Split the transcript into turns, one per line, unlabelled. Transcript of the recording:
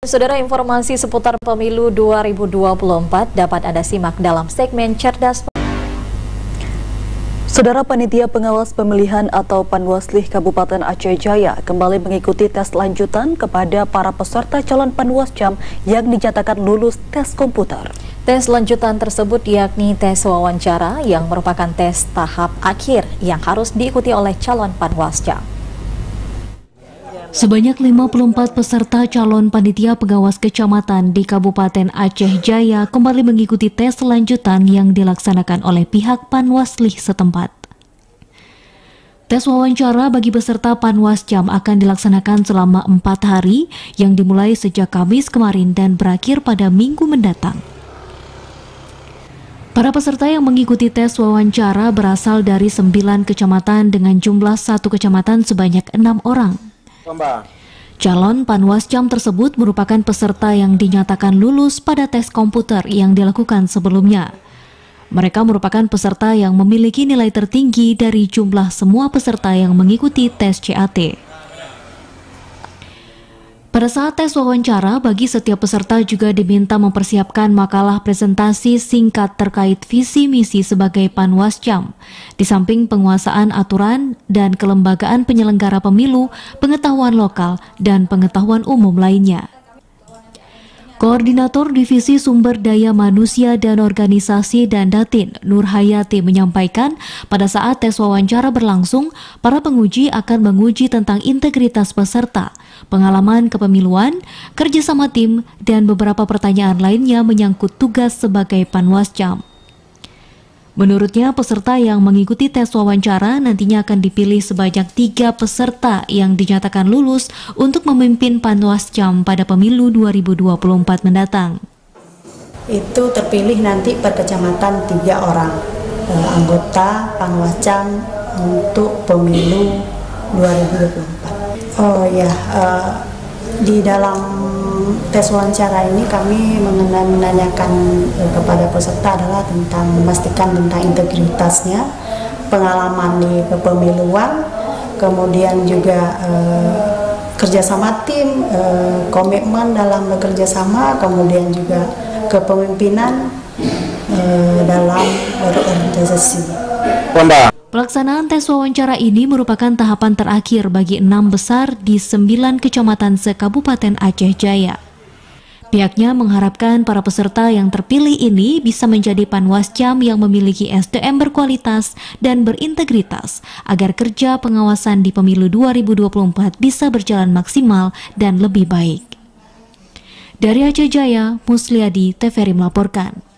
Saudara, informasi seputar pemilu 2024 dapat Anda simak dalam segmen Cerdas.
Saudara, Panitia Pengawas Pemilihan atau Panwasli Kabupaten Aceh Jaya kembali mengikuti tes lanjutan kepada para peserta calon Panwascam yang dinyatakan lulus tes komputer.
Tes lanjutan tersebut yakni tes wawancara yang merupakan tes tahap akhir yang harus diikuti oleh calon Panwascam.
Sebanyak 54 peserta calon panitia pengawas kecamatan di Kabupaten Aceh Jaya kembali mengikuti tes lanjutan yang dilaksanakan oleh pihak Panwasli setempat. Tes wawancara bagi peserta Panwascam akan dilaksanakan selama 4 hari yang dimulai sejak Kamis kemarin dan berakhir pada Minggu mendatang. Para peserta yang mengikuti tes wawancara berasal dari 9 kecamatan dengan jumlah 1 kecamatan sebanyak 6 orang. Calon Panwascam tersebut merupakan peserta yang dinyatakan lulus pada tes komputer yang dilakukan sebelumnya. Mereka merupakan peserta yang memiliki nilai tertinggi dari jumlah semua peserta yang mengikuti tes CAT. Pada saat tes wawancara, bagi setiap peserta juga diminta mempersiapkan makalah presentasi singkat terkait visi misi sebagai Panwascam, di samping penguasaan aturan dan kelembagaan penyelenggara pemilu, pengetahuan lokal, dan pengetahuan umum lainnya. Koordinator Divisi Sumber Daya Manusia dan Organisasi dan Datin, Nur Hayati, menyampaikan pada saat tes wawancara berlangsung, para penguji akan menguji tentang integritas peserta, pengalaman kepemiluan, kerjasama tim, dan beberapa pertanyaan lainnya menyangkut tugas sebagai Panwascam. Menurutnya, peserta yang mengikuti tes wawancara nantinya akan dipilih sebanyak 3 peserta yang dinyatakan lulus untuk memimpin Panwascam pada pemilu 2024 mendatang.
Itu terpilih nanti per kecamatan 3 orang anggota Panwascam untuk pemilu 2024. Oh ya, di dalam tes wawancara ini kami menanyakan kepada peserta adalah tentang memastikan tentang integritasnya, pengalaman di kepemiluan, kemudian juga kerjasama tim, komitmen dalam bekerja sama, kemudian juga kepemimpinan dalam berorganisasi.
Pelaksanaan tes wawancara ini merupakan tahapan terakhir bagi 6 besar di 9 kecamatan se-Kabupaten Aceh Jaya. Pihaknya mengharapkan para peserta yang terpilih ini bisa menjadi Panwascam yang memiliki SDM berkualitas dan berintegritas agar kerja pengawasan di pemilu 2024 bisa berjalan maksimal dan lebih baik. Dari Aceh Jaya, Musliadi, TVRI melaporkan.